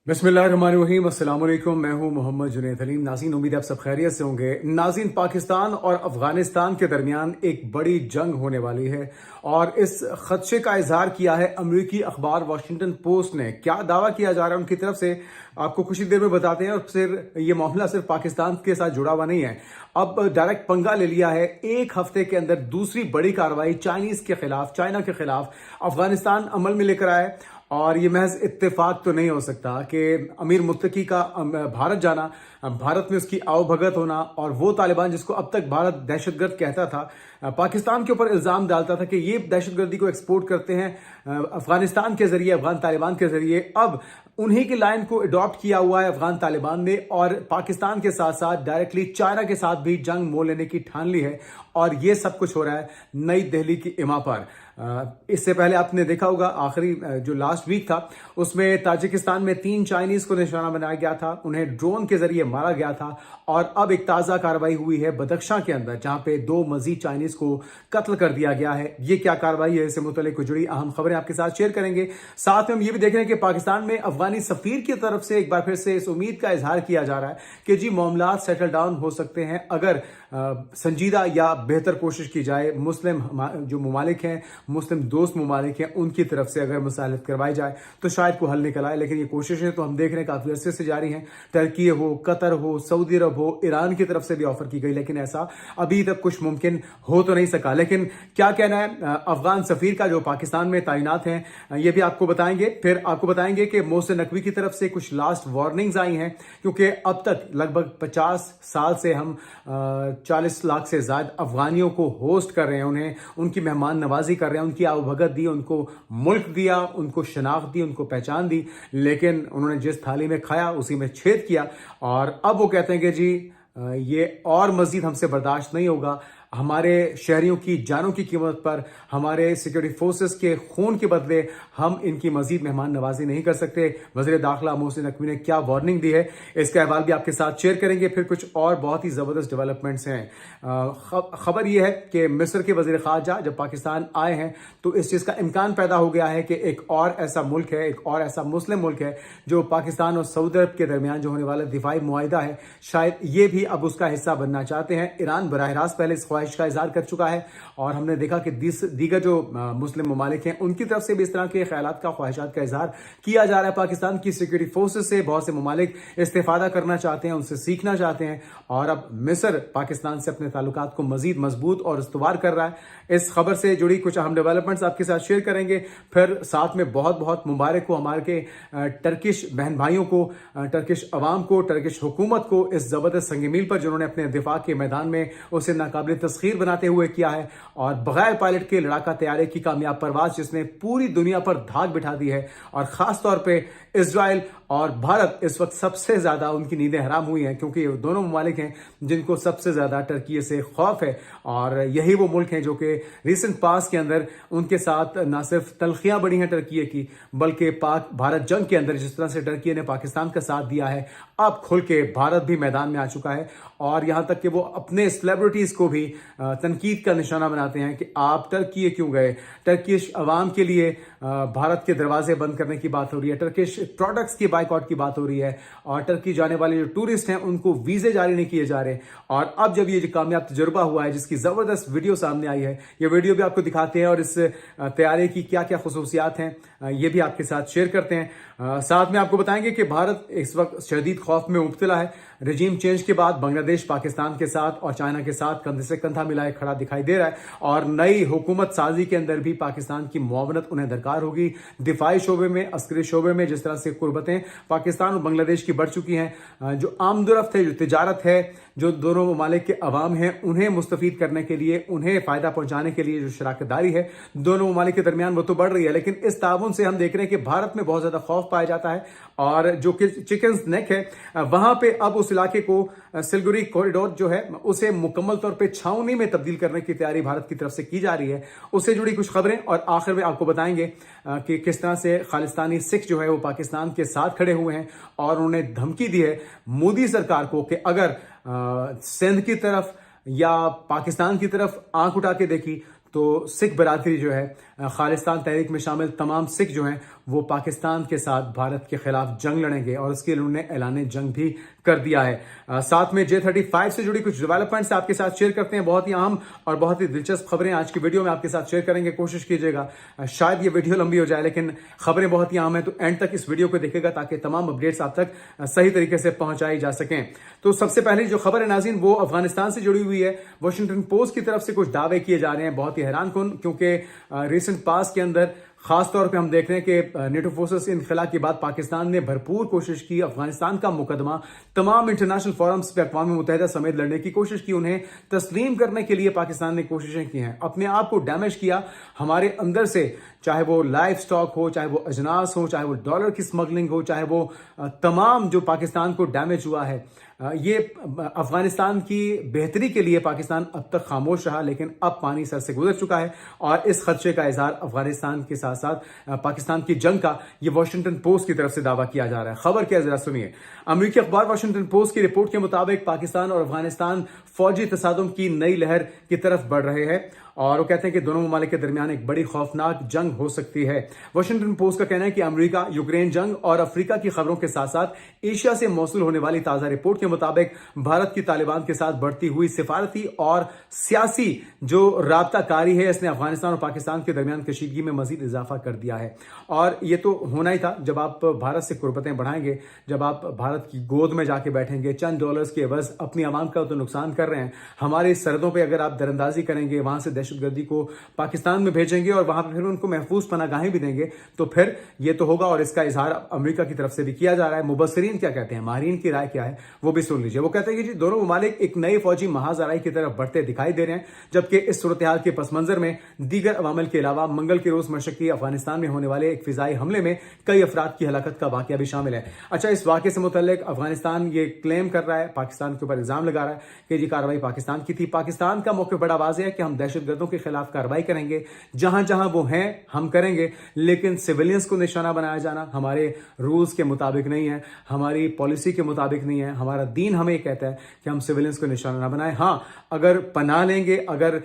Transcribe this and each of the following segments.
बिस्मिल्लाहिर्रहमानिर्रहीम, अस्सलाम वालेकुम। मैं हूं मोहम्मद जुनैद हलीम। नाज़रीन, उम्मीद है आप सब खैरियत से होंगे। नाज़रीन, पाकिस्तान और अफगानिस्तान के दरमियान एक बड़ी जंग होने वाली है और इस खदशे का इजहार किया है अमेरिकी अखबार वाशिंगटन पोस्ट ने। क्या दावा किया जा रहा है उनकी तरफ से, आपको कुछ ही देर में बताते हैं। और फिर ये मामला सिर्फ पाकिस्तान के साथ जुड़ा हुआ नहीं है, अब डायरेक्ट पंगा ले लिया है। एक हफ्ते के अंदर दूसरी बड़ी कार्रवाई चाइना के खिलाफ अफगानिस्तान अमल में लेकर आया। और ये महज इत्तेफाक तो नहीं हो सकता कि अमीर मुत्तकी का भारत जाना, भारत में उसकी आवभगत होना, और वो तालिबान जिसको अब तक भारत दहशतगर्द कहता था, पाकिस्तान के ऊपर इल्जाम डालता था कि ये दहशतगर्दी को एक्सपोर्ट करते हैं अफगानिस्तान के जरिए, अफगान तालिबान के जरिए। अब उन्हीं की लाइन को अडॉप्ट किया हुआ है अफगान तालिबान ने, और पाकिस्तान के साथ साथ डायरेक्टली चाइना के साथ भी जंग मोल लेने की ठान ली है। और ये सब कुछ हो रहा है नई दिल्ली की इमा पर। इससे पहले आपने देखा होगा आखिरी जो लास्ट वीक था उसमें ताजिकिस्तान में 3 चाइनीज को निशाना बनाया गया था, उन्हें ड्रोन के जरिए मारा गया था। और अब एक ताजा कार्रवाई हुई है बदख्शां के अंदर, जहां पे 2 मजीद चाइनीज को कत्ल कर दिया गया है। ये क्या कार्रवाई है, इससे मुतल्लिक जुड़ी अहम खबरें आपके साथ शेयर करेंगे। साथ में हम ये भी देख रहे हैं कि पाकिस्तान में अफगानी सफीर की तरफ से एक बार फिर से इस उम्मीद का इजहार किया जा रहा है कि जी मामला सेटल डाउन हो सकते हैं अगर संजीदा या बेहतर कोशिश की जाए। मुस्लिम जो ममालिक हैं, मुस्लिम दोस्त ममालिक हैं, उनकी तरफ से अगर मुसालत करवाई जाए तो शायद को हल निकल आए। लेकिन ये कोशिशें तो हम देख रहे हैं काफी अरसे से जारी हैं। टर्की हो, कतर हो, सऊदी अरब हो, ईरान की तरफ से भी ऑफर की गई, लेकिन ऐसा अभी तक कुछ मुमकिन हो तो नहीं सका। लेकिन क्या कहना है अफगान सफीर का जो पाकिस्तान में तैनात हैं, ये भी आपको बताएंगे। फिर आपको बताएंगे कि मोहसिन नकवी की तरफ से कुछ लास्ट वार्निंग्स आई हैं, क्योंकि अब तक लगभग 50 साल से हम 40 लाख से ज्यादा अफगानियों को होस्ट कर रहे हैं, उन्हें उनकी मेहमान नवाजी कर रहे हैं, उनकी आवभगत दी, उनको मुल्क दिया, उनको शनाख्त दी, उनको पहचान दी। लेकिन उन्होंने जिस थाली में खाया उसी में छेद किया। और अब वो कहते हैं कि जी ये और मजीद हमसे बर्दाश्त नहीं होगा। हमारे शहरियों की जानों की कीमत पर, हमारे सिक्योरिटी फोर्सेस के खून के बदले हम इनकी मजीद मेहमान नवाजी नहीं कर सकते। वज़ीर दाखिला मोहसिन नकवी ने क्या वार्निंग दी है, इसका अहवाल भी आपके साथ शेयर करेंगे। फिर कुछ और बहुत ही ज़बरदस्त डेवलपमेंट्स हैं। खबर यह है कि मिस्र के वज़ीर ख़ारजा जब पाकिस्तान आए हैं तो इस चीज़ का इम्कान पैदा हो गया है कि एक और ऐसा मुल्क है, एक और ऐसा मुस्लिम मुल्क है जो पाकिस्तान और सऊदी अरब के दरमियान जो होने वाला दिफाई मुआहिदा है, शायद ये भी अब उसका हिस्सा बनना चाहते हैं। ईरान बराह रास्त पहले इस ख्वाहिश का इजहार कर चुका है, और हमने देखा कि दीगर जो मुस्लिम ममालिक हैं उनकी तरफ से भी इस तरह के ख्यालात का, ख्वाहिशात का इजहार किया जा रहा है। पाकिस्तान की सिक्योरिटी फोर्सेस से बहुत से ममालिक इस्तेफादा करना चाहते हैं, उनसे सीखना चाहते हैं। और अब मिस्र पाकिस्तान से अपने ताल्लुकात को मजीद मजबूत और इस्तवार कर रहा है। इस खबर से जुड़ी कुछ अहम डेवलपमेंट्स आपके साथ शेयर करेंगे। फिर साथ में बहुत बहुत मुबारक हो हमारे टर्किश बहन भाइयों को, टर्किश अवाम को, टर्किश हुकूमत को इस जबरदस्त संग मील पर जिन्होंने अपने दिफा के मैदान में उसे नाकाबिल तस्खीर बनाते हुए किया है। और बगैर पायलट के लड़ाका तैयारे की कामयाब परवाज जिसने पूरी दुनिया पर धाक बिठा दी है। और खास तौर पे इजराइल और भारत इस वक्त सबसे ज्यादा उनकी नींदें हराम हुई हैं, क्योंकि ये दोनों ममालिक हैं जिनको सबसे ज्यादा टर्की से खौफ है। और यही वो मुल्क हैं जो कि रिसेंट पास के अंदर उनके साथ ना सिर्फ तलखियां बढ़ी हैं टर्की की, बल्कि पाक भारत जंग के अंदर जिस तरह से टर्की ने पाकिस्तान का साथ दिया है, अब खुल के भारत भी मैदान में आ चुका है। और यहां तक कि वो अपने सेलिब्रिटीज को भी तनकीद का निशाना बनाते हैं कि आप टर्की क्यों गए। टर्किश अवाम के लिए भारत के दरवाजे बंद करने की बात हो रही है, टर्किश प्रोडक्ट्स की बाइकआउट की बात हो रही है, और टर्की जाने वाले जो टूरिस्ट हैं उनको वीजे जारी नहीं किए जा रहे। और अब जब ये जो कामयाब तजुर्बा हुआ है, जिसकी जबरदस्त वीडियो सामने आई है, ये वीडियो भी आपको दिखाते हैं और इस तैयारी की क्या क्या खसूसियात हैं ये भी आपके साथ शेयर करते हैं। साथ में आपको बताएंगे कि भारत इस वक्त शदीद खौफ में मुब्तला है। रजीम चेंज के बाद बांग्लादेश पाकिस्तान के साथ और चाइना के साथ कंधे से कंधा मिलाए खड़ा दिखाई दे रहा है। और नई हुकूमत साजी के अंदर भी पाकिस्तान की मुआवनत उन्हें दरकार होगी। दिफाई शोबे में, अस्करी शोबे में जिस तरह से कुर्बतें पाकिस्तान और बांग्लादेश की बढ़ चुकी हैं, जो आमदोरफ्त है, जो तिजारत है, जो दोनों ममालिक के अवाम हैं उन्हें मुस्तफीद करने के लिए, उन्हें फायदा पहुंचाने के लिए जो शराकतदारी है दोनों ममालिक के दरमियान वो तो बढ़ रही है। लेकिन इस ताउन से हम देख रहे हैं कि भारत में बहुत ज्यादा खौफ पाया जाता है। और जो चिकन नेक है वहां पे अब उस इलाके को सिलगुरी कॉरिडोर जो है उसे मुकम्मल तौर पे छावनी में तब्दील करने की तैयारी भारत की तरफ से की जा रही है। उससे जुड़ी कुछ खबरें और आखिर में आपको बताएंगे कि किस तरह से खालिस्तानी सिख जो है वो पाकिस्तान के साथ खड़े हुए हैं और उन्होंने धमकी दी है मोदी सरकार को कि अगर सिंध की तरफ या पाकिस्तान की तरफ आंख उठा के देखी تو سکھ برادری جو ہے خالستان تحریک میں شامل تمام سکھ جو ہیں وہ پاکستان کے ساتھ بھارت کے خلاف جنگ لڑیں گے اور اس کے لیے انہوں نے اعلان جنگ بھی کر دیا ہے۔ ساتھ میں J35 سے جڑی کچھ ڈیولپمنٹس آپ کے ساتھ شیئر کرتے ہیں، بہت ہی اہم اور بہت ہی دلچسپ خبریں آج کی ویڈیو میں آپ کے ساتھ شیئر کریں گے، کوشش کیجیے گا شاید یہ ویڈیو لمبی ہو جائے لیکن خبریں بہت ہی اہم ہیں، تو اینڈ تک اس ویڈیو کو دیکھے گا تاکہ تمام اپڈیٹس آپ تک صحیح طریقے سے پہنچائی جا سکیں۔ تو سب سے پہلے جو خبر ہے ناظرین وہ افغانستان سے جڑی ہوئی ہے۔ واشنگٹن پوسٹ کی طرف سے کچھ دعوے کیے جا رہے ہیں بہت ہی حیران کن، کیونکہ ریسنٹ پاس کے اندر خاص طور پہ ہم دیکھ رہے ہیں کہ نیٹو فورسز انخلا کے بعد پاکستان نے بھرپور کوشش کی، افغانستان کا مقدمہ تمام انٹرنیشنل فورمز پہ اقوام متحدہ سمیت لڑنے کی کوشش کی، انہیں تسلیم کرنے کے لیے پاکستان نے کوششیں کی ہیں، اپنے آپ کو ڈیمیج کیا ہمارے اندر سے، چاہے وہ لائف سٹاک ہو، چاہے وہ اجناس ہو، چاہے وہ ڈالر کی سمگلنگ ہو، چاہے وہ تمام جو پاکستان کو ڈیمیج ہوا ہے، یہ افغانستان کی بہتری کے لیے پاکستان اب تک خاموش رہا، لیکن اب پانی سر سے گزر چکا ہے اور اس خدشے کا اظہار افغانستان کے ساتھ ساتھ پاکستان کی جنگ کا یہ واشنگٹن پوسٹ کی طرف سے دعویٰ کیا جا رہا ہے۔ خبر کیا ذرا سنیے۔ امریکی اخبار واشنگٹن پوسٹ کی رپورٹ کے مطابق پاکستان اور افغانستان فوجی تصادم کی نئی لہر کی طرف بڑھ رہے ہیں اور وہ کہتے ہیں کہ دونوں ممالک کے درمیان ایک بڑی خوفناک جنگ ہو سکتی ہے۔ واشنگٹن پوسٹ کا کہنا ہے کہ امریکہ یوکرین جنگ اور افریقہ کی خبروں کے ساتھ ساتھ ایشیا سے موصول ہونے والی تازہ رپورٹ کے مطابق بھارت کی طالبان کے ساتھ بڑھتی ہوئی سفارتی اور سیاسی جو رابطہ کاری ہے اس نے افغانستان اور پاکستان کے درمیان کشیدگی میں مزید اضافہ کر دیا ہے، اور یہ تو ہونا ہی تھا۔ جب آپ بھارت سے قربتیں بڑھائیں گے، جب آپ بھارت کی گود میں جا کے بیٹھیں گے، چند ڈالرز کے عوض اپنی عوام کا تو نقصان کر رہے ہیں، ہماری سرحدوں پہ اگر آپ درندازی کریں گے، وہاں سے دہشت گردی کو پاکستان میں بھیجیں گے اور وہاں پہ پھر ان کو محفوظ پناہ گاہیں بھی دیں گے، تو پھر یہ تو ہوگا، اور اس کا اظہار امریکہ کی طرف سے بھی کیا جا رہا ہے۔ مبصرین کیا کہتے ہیں، ماہرین کی رائے کیا ہے، وہ بھی سن لیجیے۔ وہ کہتے ہیں کہ جی دونوں ممالک ایک نئے فوجی محاذ آرائی کی طرف بڑھتے دکھائی دے رہے ہیں، جبکہ اس صورتحال کے پس منظر میں دیگر عوامل کے علاوہ منگل کے روز مشرقی افغانستان میں ہونے والے ایک فضائی حملے میں کئی افراد کی ہلاکت کا واقعہ بھی شامل ہے۔ اچھا، اس واقعے سے متعلق افغانستان یہ کلیم کر رہا ہے، پاکستان کے اوپر الزام لگا رہا ہے کہ یہ کارروائی پاکستان کی تھی۔ پاکستان کا موقف بڑا واضح ہے کہ ہم دہشت گردوں کے خلاف کارروائی کریں گے، جہاں جہاں وہ ہیں ہم کریں گے، لیکن سویلینز کو نشانہ بنایا جانا ہمارے رولز کے مطابق نہیں ہے، ہماری پالیسی کے مطابق نہیں ہے۔ ہمارا دین ہمیں کہتا ہے کہ ہم سویلینز کو نشانہ نہ بنائیں۔ ہاں، اگر پناہ لیں گے، اگر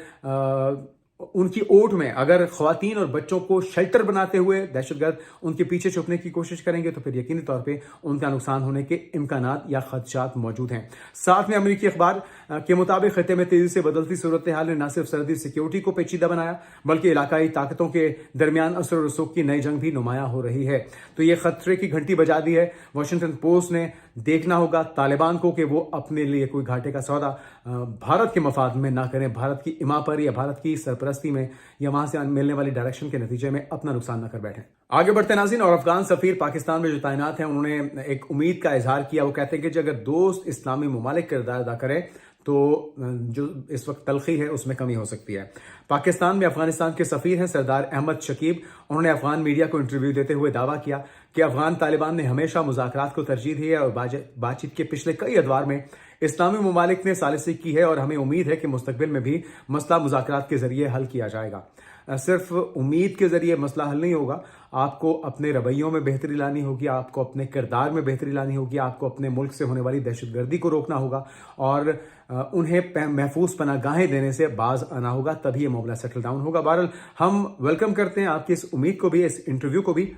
ان کی اوٹ میں اگر خواتین اور بچوں کو شیلٹر بناتے ہوئے دہشت گرد ان کے پیچھے چھپنے کی کوشش کریں گے تو پھر یقینی طور پہ ان کا نقصان ہونے کے امکانات یا خدشات موجود ہیں۔ ساتھ میں امریکی اخبار کے مطابق خطے میں تیزی سے بدلتی صورتحال نے نہ صرف سرحدی سیکیورٹی کو پیچیدہ بنایا بلکہ علاقائی طاقتوں کے درمیان اثر و رسوخ کی نئی جنگ بھی نمایاں ہو رہی ہے۔ تو یہ خطرے کی گھنٹی بجا دی ہے۔ واشنگٹن پوسٹ نے دیکھنا ہوگا طالبان کو کہ وہ اپنے لیے کوئی گھاٹے کا سودا بھارت کے مفاد میں نہ کریں، بھارت کی اما پر یا بھارت کی سرپرستی میں یا وہاں سے ملنے والی ڈائریکشن کے نتیجے میں اپنا نقصان نہ کر بیٹھیں۔ آگے بڑھتے ناظرین، اور افغان سفیر پاکستان میں جو تعینات ہیں انہوں نے ایک امید کا اظہار کیا۔ وہ کہتے ہیں کہ اگر دوست اسلامی ممالک کردار ادا کریں تو جو اس وقت تلخی ہے اس میں کمی ہو سکتی ہے۔ پاکستان میں افغانستان کے سفیر ہیں سردار احمد شکیب، انہوں نے افغان میڈیا کو انٹرویو دیتے ہوئے دعویٰ کیا کہ افغان طالبان نے ہمیشہ مذاکرات کو ترجیح دی ہے اور بات چیت کے پچھلے کئی ادوار میں اسلامی ممالک نے ثالثی کی ہے اور ہمیں امید ہے کہ مستقبل میں بھی مسئلہ مذاکرات کے ذریعے حل کیا جائے گا۔ صرف امید کے ذریعے مسئلہ حل نہیں ہوگا، آپ کو اپنے رویوں میں بہتری لانی ہوگی، آپ کو اپنے کردار میں بہتری لانی ہوگی، آپ کو اپنے ملک سے ہونے والی دہشت گردی کو روکنا ہوگا اور انہیں محفوظ پناہ گاہیں دینے سے باز آنا ہوگا، تبھی یہ معاملہ سیٹل ڈاؤن ہوگا۔ بہرحال ہم ویلکم کرتے ہیں آپ کی اس امید کو بھی، اس انٹرویو کو بھی۔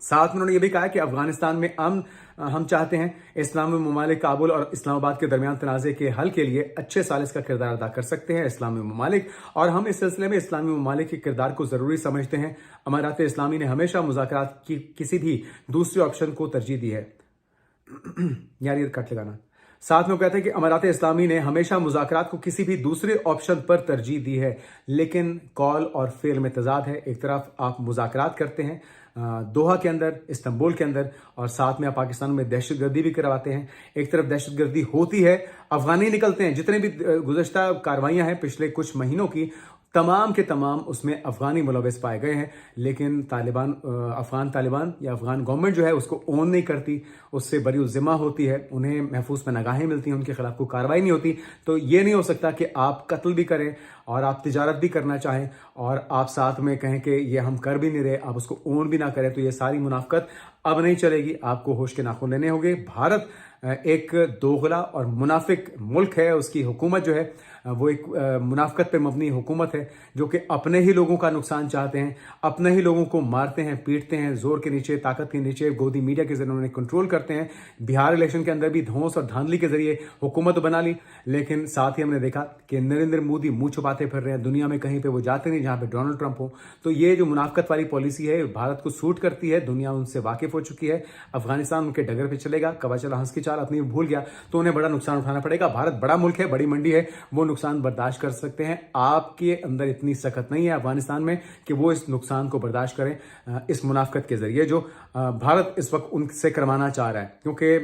ساتھ میں انہوں نے یہ بھی کہا کہ افغانستان میں امن ہم چاہتے ہیں، اسلامی ممالک کابل اور اسلام آباد کے درمیان تنازع کے حل کے لیے اچھے ثالث کا کردار ادا کر سکتے ہیں اسلامی ممالک، اور ہم اس سلسلے میں اسلامی ممالک کے کردار کو ضروری سمجھتے ہیں۔ امارات اسلامی نے ہمیشہ مذاکرات کی کسی بھی دوسرے آپشن کو ترجیح دی ہے۔ یار یہ کٹ لگانا۔ ساتھ میں وہ کہتے ہیں کہ امارات اسلامی نے ہمیشہ مذاکرات کو کسی بھی دوسرے آپشن پر ترجیح دی ہے، لیکن قول اور فعل میں تضاد ہے۔ ایک طرف آپ مذاکرات کرتے ہیں دوحہ کے اندر، استنبول کے اندر، اور ساتھ میں آپ پاکستان میں دہشت گردی بھی کرواتے ہیں۔ ایک طرف دہشت گردی ہوتی ہے، افغانی نکلتے ہیں، جتنے بھی گزشتہ کاروائیاں ہیں پچھلے کچھ مہینوں کی، تمام کے تمام اس میں افغانی ملوث پائے گئے ہیں، لیکن افغان طالبان یا افغان گورنمنٹ جو ہے اس کو اون نہیں کرتی، اس سے بری الذمہ ہوتی ہے، انہیں محفوظ پناہ ملتی ہیں، ان کے خلاف کوئی کارروائی نہیں ہوتی۔ تو یہ نہیں ہو سکتا کہ آپ قتل بھی کریں اور آپ تجارت بھی کرنا چاہیں اور آپ ساتھ میں کہیں کہ یہ ہم کر بھی نہیں رہے، آپ اس کو اون بھی نہ کریں، تو یہ ساری منافقت अब नहीं चलेगी, आपको होश के नाखून लेने होंगे। भारत एक दोगला और मुनाफिक मुल्क है, उसकी हुकूमत जो है वो एक मुनाफकत पे मबनी हुकूमत है, जो कि अपने ही लोगों का नुकसान चाहते हैं, अपने ही लोगों को मारते हैं, पीटते हैं, जोर के नीचे, ताकत के नीचे, गोदी मीडिया के जरिए उन्हें कंट्रोल करते हैं। बिहार इलेक्शन के अंदर भी धौंस और धांधली के जरिए हुकूमत बना ली, लेकिन साथ ही हमने देखा कि नरेंद्र मोदी मुंह छुपाते फिर रहे हैं, दुनिया में कहीं पे वो जाते नहीं जहां पे डोनाल्ड ट्रंप हो। तो ये जो मुनाफकत वाली पॉलिसी है भारत को सूट करती है, दुनिया उनसे वाकिफ हो चुकी है। अफगानिस्तान उनके डगर पे चलेगा, कबा चला हंस की चाल अपनी भूल गया तो उन्हें बड़ा नुकसान उठाना पड़ेगा। भारत बड़ा मुल्क है, बड़ी मंडी है, वो नुकसान बर्दाश्त कर सकते हैं। आपके अंदर इतनी सख्त नहीं है अफगानिस्तान में कि वो इस नुकसान को बर्दाश्त करें इस मुनाफकत के जरिए जो भारत इस वक्त उनसे करवाना चाह रहा है, क्योंकि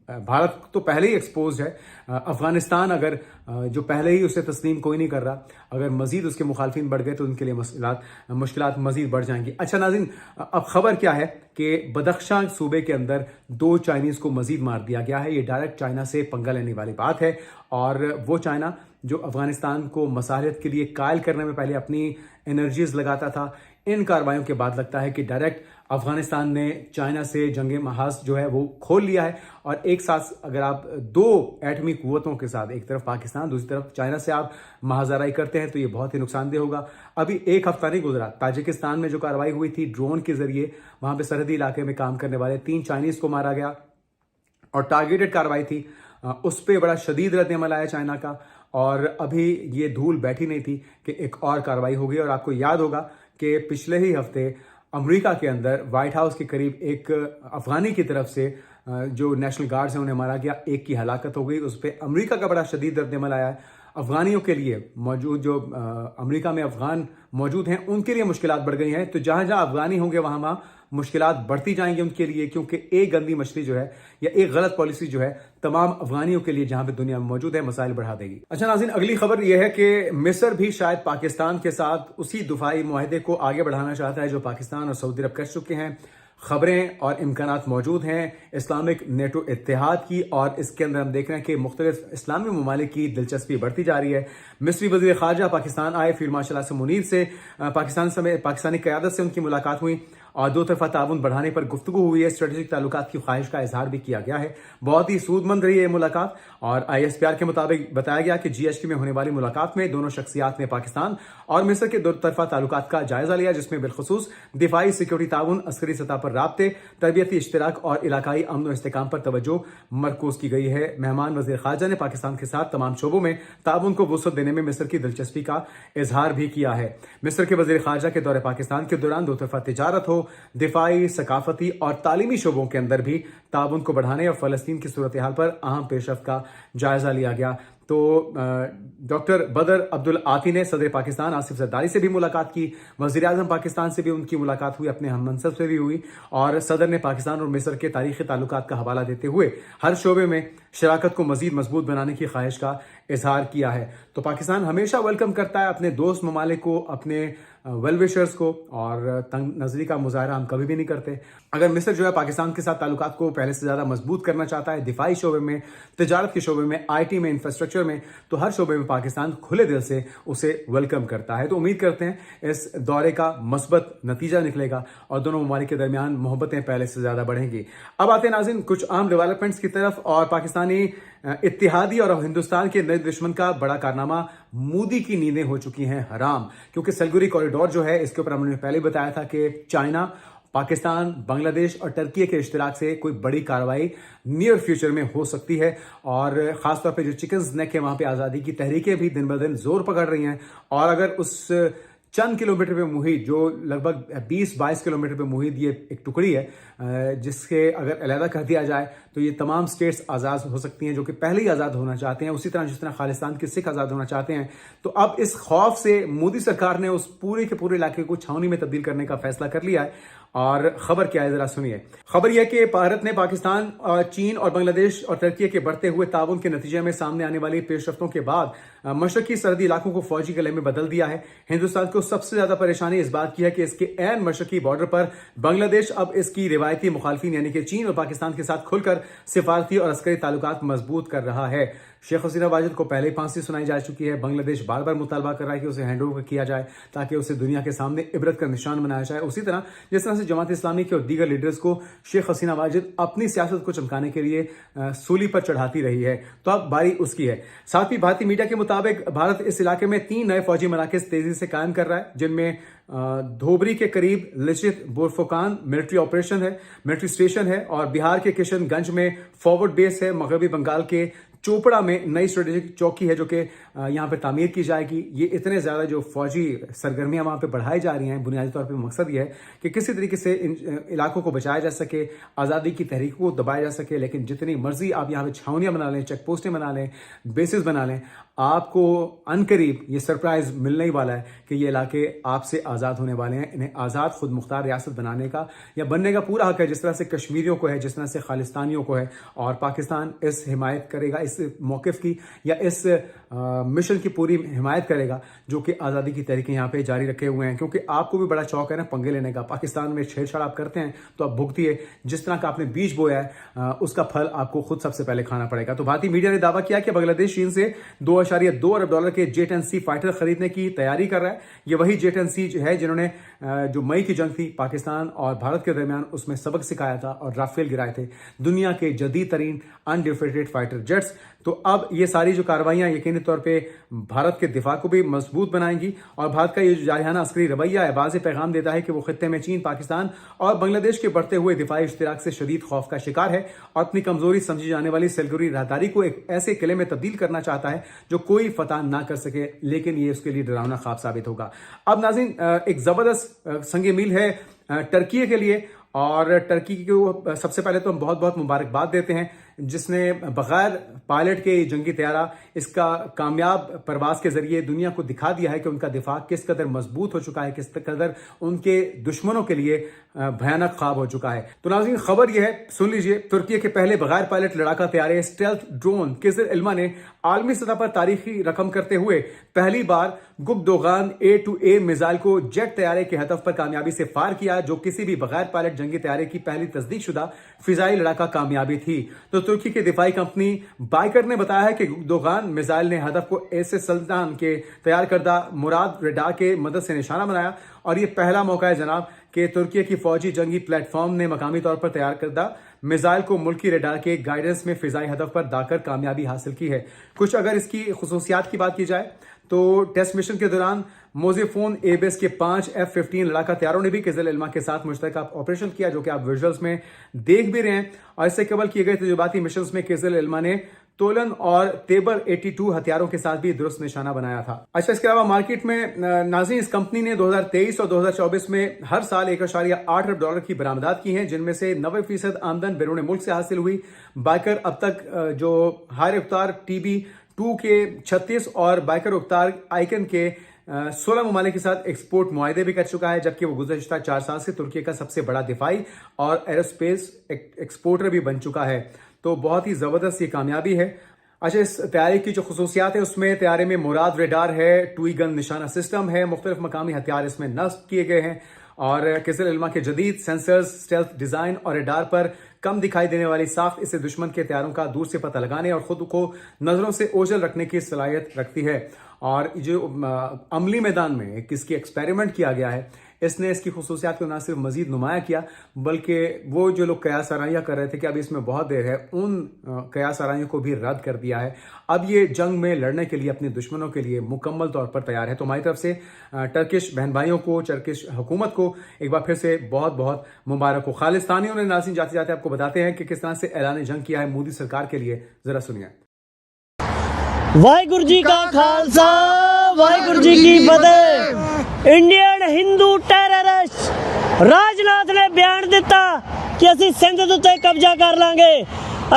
भारत तो पहले ही एक्सपोज है। अफगानिस्तान अगर जो पहले ही उसे तस्लीम कोई नहीं कर रहा, अगर मजीद उसके मुखालफिन बढ़ गए तो उनके लिए मुश्किलात मजीद बढ़ जाएंगी। अच्छा नाज़रीन, अब खबर क्या है कि बदख्शां सूबे के अंदर 2 चाइनीज को मजीद मार दिया गया है। ये डायरेक्ट चाइना से पंगा लेने वाली बात है, और वो चाइना जो अफगानिस्तान को मसालियत के लिए कायल करने में पहले अपनी एनर्जीज लगाता था, इन कार्रवाइयों के बाद लगता है कि डायरेक्ट अफगानिस्तान ने चाइना से जंग महाज जो है वो खोल लिया है। और एक साथ अगर आप 2 एटमी कुव्वतों के साथ, एक तरफ पाकिस्तान दूसरी तरफ चाइना से आप महाजराई करते हैं तो ये बहुत ही नुकसानदेह होगा। अभी एक हफ्ता नहीं गुजरा, ताजिकिस्तान में जो कार्रवाई हुई थी ड्रोन के जरिए, वहां पे सरहदी इलाके में काम करने वाले 3 चाइनीज को मारा गया और टारगेटेड कार्रवाई थी। उस पर बड़ा शदीद रद्द-ए-अमल आया चाइना का, और अभी ये धूल बैठी नहीं थी कि एक और कार्रवाई हो गई। और आपको याद होगा कि पिछले ही हफ्ते अमेरिका के अंदर व्हाइट हाउस के करीब एक अफगानी की तरफ से जो नेशनल गार्ड्स हैं उन्हें मारा गया, एक की हलाकत हो गई। उस पर अमेरिका का बड़ा शदीद रद्द-ए-अमल आया है। अफगानियों के लिए मौजूद जो अमेरिका में अफगान मौजूद हैं उनके लिए मुश्किलात बढ़ गई हैं, तो जहां जहां अफगानी होंगे वहां मुश्किलात बढ़ती जाएंगी उनके लिए, क्योंकि एक गंदी मछली जो है या एक गलत पॉलिसी जो है तमाम अफगानियों के लिए जहां पे दुनिया में मौजूद है मसाइल बढ़ा देगी। अच्छा नाज़रीन, अगली खबर यह है कि मिस्र भी शायद पाकिस्तान के साथ उसी दिफाई मुआहदे को आगे बढ़ाना चाहता है जो पाकिस्तान और सऊदी अरब कर चुके हैं। खबरें और इम्कानात मौजूद हैं इस्लामिक नेटो इत्तेहाद की, और इसके अंदर हम देख रहे हैं कि मुख्तलिफ इस्लामी ममालिक की दिलचस्पी बढ़ती जा रही है। मिस्री वज़ीर ख़ारजा पाकिस्तान आए, फील्ड मार्शल आसिम मुनीर से पाकिस्तानी क़यादत से उनकी मुलाकात हुई और 2 तरफा ताउन बढ़ाने पर गुफ्तगू हुई है। स्ट्रेटेजिक ताल्लुकात की ख्वाहिश का इजहार भी किया गया है। बहुत ही सूदमंद रही है मुलाकात, और ISPR के मुताबिक बताया गया कि GHQ में होने वाली मुलाकात में दोनों शख्सियात ने पाकिस्तान और मिस्र के 2 तरफा ताल्लुकात का जायजा लिया, जिसमें बिलखुसूस दिफाई सिक्योरिटी ताउन, अस्करी सतह पर राब्ते, तरबियती इश्तराक और इलाकाई अमन और इस्तेकाम पर तवज्जो मरकूज की गई है। मेहमान वज़ीर ख़ारजा ने पाकिस्तान के साथ तमाम शोबों में ताउन को वुसअत देने में मिस्र की दिलचस्पी का इजहार भी किया है। मिस्र के वज़ीर ख़ारजा के दौरे पाकिस्तान के दौरान 2 तरफा तिजारत हो, दिफाई, सकाफती और तालीमी शोबों के अंदर भी ताउन को बढ़ाने और फ़लस्तीन की सूरत हाल पर अहम पेशरफ्त का जायजा लिया गया। तो डॉक्टर बदर अब्दुल आती ने सदर पाकिस्तान आसिफ जरदारी से भी मुलाकात की, वज़ीर आज़म पाकिस्तान से भी उनकी मुलाकात हुई, अपने हम मनसब से भी हुई, और सदर ने पाकिस्तान और मिस्र के तारीख़ी ताल्लुकात का हवाला देते हुए हर शोबे में शराकत को मज़ीद मजबूत बनाने की ख्वाहिश का इजहार किया है। तो पाकिस्तान हमेशा वेलकम करता है अपने दोस्त ममालिक को, अपने वेल विशर्स को, और तंग नजरी का मुजाहरा हम कभी भी नहीं करते। अगर मिस्र जो है पाकिस्तान के साथ ताल्लुकात को पहले से ज़्यादा मजबूत करना चाहता है, दिफाई शोबे में, तिजारत के शोबे में, IT में, इंफ्रास्ट्रक्चर में, तो हर शोबे में पाकिस्तान खुले दिल से उसे वेलकम करता है। तो उम्मीद करते हैं इस दौरे का मस्बत नतीजा निकलेगा और दोनों ममालिक के दरमियान मोहब्बतें पहले से ज़्यादा बढ़ेंगी। अब आते हैं नाज़रीन कुछ आम डेवलपमेंट्स की तरफ, और पाकिस्तानी इत्तेहादी और हिंदुस्तान के नए दुश्मन का बड़ा कारनामा, मोदी की नींदें हो चुकी हैं हराम, क्योंकि सिलगुरी कॉरिडोर जो है इसके ऊपर हमने पहले बताया था कि चाइना, पाकिस्तान, बांग्लादेश और टर्की के इश्तिराक से कोई बड़ी कार्रवाई नियर फ्यूचर में हो सकती है, और खासतौर पे जो चिकन्स नेक है वहां पे आज़ादी की तहरीकें भी दिन ब दिन जोर पकड़ रही हैं। और अगर उस चंद किलोमीटर पे मुहित, जो लगभग 20-22 किलोमीटर पे मुहित ये एक टुकड़ी है, जिसके अगर अलहदा कर दिया जाए तो ये तमाम स्टेट्स आज़ाद हो सकती हैं जो कि पहले ही आज़ाद होना चाहते हैं, उसी तरह जिस तरह खालिस्तान के सिख आज़ाद होना चाहते हैं। तो अब इस खौफ से मोदी सरकार ने उस पूरे के पूरे इलाके को छावनी में तब्दील करने का फैसला कर लिया है। और खबर क्या है जरा सुनिए। खबर यह कि भारत ने पाकिस्तान, चीन और बांग्लादेश और टर्की के बढ़ते हुए ताउन के नतीजे में सामने आने वाली पेशरफ्तों के बाद मशरकी सरहदी इलाकों को फौजी किले में बदल दिया है। हिंदुस्तान को सबसे ज्यादा परेशानी इस बात की है कि इसके ऐन मशरकी बॉर्डर पर बांग्लादेश अब इसकी रिवायती मुखालफिन यानी कि चीन और पाकिस्तान के साथ खुलकर सिफारती और अस्करी ताल्लुकात मजबूत कर रहा है। शेख हसीना वाजिद को पहले ही फांसी सुनाई जा चुकी है। बांग्लादेश बार बार मुतालबा कर रहा है कि उसे हैंड ओवर किया जाए ताकि उसे दुनिया के सामने इबरत का निशान बनाया जाए। उसी तरह जिस तरह से जमात इस्लामी के और दीगर लीडर्स को शेख हसीना वाजिद अपनी सियासत को चमकाने के लिए सूली पर चढ़ाती रही है, तो अब बारी उसकी है। साथ ही भारतीय मीडिया के मुताबिक भारत इस इलाके में 3 नए फौजी मराकज तेजी से कायम कर रहा है, जिनमें धोबरी के करीब लिचित बोरफुकान मिलिट्री स्टेशन है और बिहार के किशनगंज में फॉरवर्ड बेस है। मगरबी बंगाल के चोपड़ा में नई स्ट्रेटेजिक चौकी है जो कि यहाँ पे तामीर की जाएगी। ये इतने ज़्यादा जो फौजी सरगर्मियाँ वहाँ पे बढ़ाई जा रही हैं, बुनियादी तौर पे मकसद ये है कि किसी तरीके से इन इलाकों को बचाया जा सके, आज़ादी की तहरीक को दबाया जा सके। लेकिन जितनी मर्जी आप यहाँ पे छावनियाँ बना लें, चेक पोस्टें बना लें, बेसिस बना लें, आपको अनकरीब ये सरप्राइज मिलने ही वाला है कि ये इलाके आपसे आज़ाद होने वाले हैं। इन्हें आज़ाद खुद मुख्तार रियासत बनाने का या बनने का पूरा हक है, जिस तरह से कश्मीरियों को है, जिस तरह से खालिस्तानियों को है। और पाकिस्तान इस हिमायत करेगा, इस मौक़िफ़ की या इस मिशन की पूरी हिमायत करेगा जो कि आज़ादी की तहरीकें यहाँ पे जारी रखे हुए हैं। क्योंकि आपको भी बड़ा शौक है ना पंगे लेने का। पाकिस्तान में छेड़छाड़ आप करते हैं तो आप भुगतिए, जिस तरह का आपने बीज बोया है उसका फल आपको खुद सबसे पहले खाना पड़ेगा। तो भारतीय मीडिया ने दावा किया कि बांग्लादेश चीन से $2.2 अरब के J-10C फाइटर खरीदने की तैयारी कर रहा है। ये वही J-10C है जिन्होंने जो मई की जंग थी पाकिस्तान और भारत के दरमियान उसमें सबक सिखाया था और राफेल गिराए थे, दुनिया के जदीद तरीन अनडिफरेटेड फाइटर जेट्स। तो अब ये सारी जो कार्रवाइयां यकीनी तौर पे भारत के दिफा को भी मजबूत बनाएंगी और भारत का ये जो जारहाना अस्करी रवैया है वाज़ेह पैगाम देता है कि वो खित्ते में चीन, पाकिस्तान और बांग्लादेश के बढ़ते हुए दिफाई इश्तिराक से शदीद खौफ का शिकार है और अपनी कमजोरी समझी जाने वाली सिलगुरी राहदारी को एक ऐसे किले में तब्दील करना चाहता है जो कोई फतह ना कर सके। लेकिन ये उसके लिए डरावना ख्वाब साबित होगा। अब नाज़रीन, एक जबरदस्त संगे मील है टर्की के लिए और टर्की को सबसे पहले तो हम बहुत बहुत मुबारकबाद देते हैं जिसने बगैर पायलट के जंगी तैयारा इसका कामयाब परवाज के जरिए दुनिया को दिखा दिया है कि उनका दिफा किस कदर मजबूत हो चुका है, किस कदर उनके दुश्मनों के लिए भयानक ख्वाब हो चुका है। तो नाज़रीन, खबर यह है, सुन लीजिए। तुर्की के पहले बगैर पायलट लड़ाका तैयारे स्टेल्थ ड्रोन किजर इल्मा ने आलमी सतह पर तारीखी रकम करते हुए पहली बार गुप्दोगान A2A मिसाइल को जेट तैयारे के हदफ पर कामयाबी से फायर किया, जो किसी भी बगैर पायलट जंगी तैयारे की पहली तस्दीक शुदा फिजाई लड़ाका कामयाबी थी। तो तुर्की की दिफाई कंपनी बाइकर ने बताया है कि गुप्दोगान मिसाइल ने हदफ को एस सल्तान के तैयार करदा मुराद रेडार के मदद से निशाना बनाया और ये पहला मौका है जनाब कि तुर्की की फौजी जंगी प्लेटफॉर्म ने मकामी तौर पर तैयार करदा मिसाइल को मुल्की रेडार के गाइडेंस में फिजाई हदफ पर दाकर कामयाबी हासिल की है। कुछ अगर इसकी खुसूसियात की बात की जाए तो टेस्ट मिशन के दौरान मोजेफोन एबेस के 5 F-15 लड़ाका तैयारों ने भी किजल इल्मा के साथ मुश्तरका ऑपरेशन किया, जो कि आप विजुअल्स में देख भी रहे हैं। और इससे कबल किए गए तजुर्बाती मिशन में किजल इल्मा ने तोलन और तेबर 82 हथियारों के साथ भी दुरुस्त निशाना बनाया था। अच्छा, इसके अलावा मार्केट में नाज़रीन इस कंपनी ने 2023 और 2024 में हर साल $1.8 अरब की बरामदात की हैं, जिनमें से 90% आमदन बैरून मुल्क से हासिल हुई। बाइकर अब तक जो हायर रफ्तार TB2 के 36 और बाइकर रफ्तार आइकन के 16 ममालिक के साथ एक्सपोर्ट मुआहदे भी कर चुका है, जबकि वो गुज़श्ता 4 साल से तुर्की का सबसे बड़ा दिफाई और एरोस्पेस एक्सपोर्टर भी बन चुका है। तो बहुत ही ज़बरदस्त ये कामयाबी है। अच्छा, इस तैयारी की जो खसूसियात है उसमें तैयारी में मुराद रेडार है, टूई गन निशाना सिस्टम है, मुख्तलिफ मकामी हथियार इसमें नस्ब किए गए हैं और किजल इल्मा के जदीद सेंसर्स, स्टेल्थ डिज़ाइन और रेडार पर कम दिखाई देने वाली साख्त इसे दुश्मन के हथियारों का दूर से पता लगाने और खुद को नजरों से ओझल रखने की सलाहियत रखती है। और जो अमली मैदान में किसकी एक्सपेरिमेंट किया गया है, इसने इसकी खुसूसियात को न सिर्फ मजीद नुमाया किया बल्कि वो जो लोग कयास आराइयाँ कर रहे थे कि अब इसमें बहुत देर है, उन कयास आराइयों को भी रद्द कर दिया है। अब ये जंग में लड़ने के लिए अपने दुश्मनों के लिए मुकम्मल तौर पर तैयार है। तो हमारी तरफ से टर्किश बहन भाइयों को, टर्किश हुकूमत को एक बार फिर से बहुत बहुत मुबारक हो। खालिस्तानियों ने नाज़रीन जाते जाते आपको बताते हैं कि किस तरह से ऐलान जंग किया है मोदी सरकार के लिए, जरा सुनिए। वाहिगुरु जी का खालसा, वाहिगुरु जी की फतेह। इंडियन हिंदू टेररिस्ट राजनाथ ने बयान दिता कि ਅਸੀਂ ਸਿੰਧ ਦੇ ਉੱਤੇ ਕਬਜ਼ਾ ਕਰ ਲਾਂਗੇ।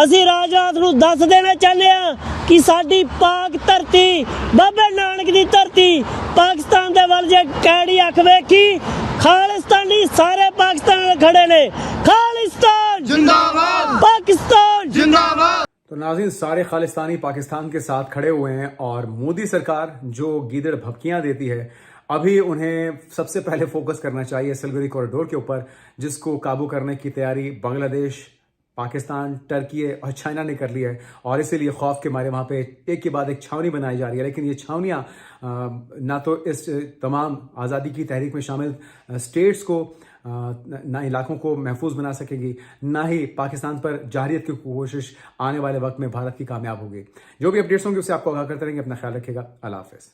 ਅਸੀਂ ਰਾਜਨਾਥ ਨੂੰ ਦੱਸ ਦੇਣਾ ਚਾਹੁੰਦੇ ਹਾਂ ਕਿ ਸਾਡੀ ਪਾਕ ਧਰਤੀ, ਬਾਬੇ ਨਾਨਕ ਦੀ ਧਰਤੀ, ਪਾਕਿਸਤਾਨ ਦੇ ਵੱਲ ਜੇ ਕੈੜੀ ਅੱਖ ਵੇਖੀ, ਖਾਲਿਸਤਾਨੀ ਸਾਰੇ ਪਾਕਿਸਤਾਨ ਨਾਲ ਖੜੇ ਨੇ। ਖਾਲਿਸਤਾਨ ਜਿੰਦਾਬਾਦ, ਪਾਕਿस्तान जिंदाबाद। तो تو ناظرین سارے خالستانی پاکستان کے ساتھ کھڑے ہوئے ہیں اور مودی سرکار جو گیدڑ بھبکیاں دیتی ہے ابھی انہیں سب سے پہلے فوکس کرنا چاہیے سلگری کوریڈور کے اوپر جس کو قابو کرنے کی تیاری بنگلہ دیش پاکستان ٹرکی اور چائنا نے کر لی ہے اور اسی لیے خوف کے مارے وہاں پہ ایک کے بعد ایک چھاونی بنائی جا رہی ہے لیکن یہ چھاونیاں نہ تو اس تمام آزادی کی تحریک میں شامل اسٹیٹس کو نہ علاقوں کو محفوظ بنا سکے گی نہ ہی پاکستان پر جارحیت کی کوشش آنے والے وقت میں بھارت کی کامیاب ہوگی. جو بھی اپڈیٹس ہوں گے اسے آپ کو آگاہ کرتے رہیں گے. اپنا خیال رکھیے گا. اللہ حافظ.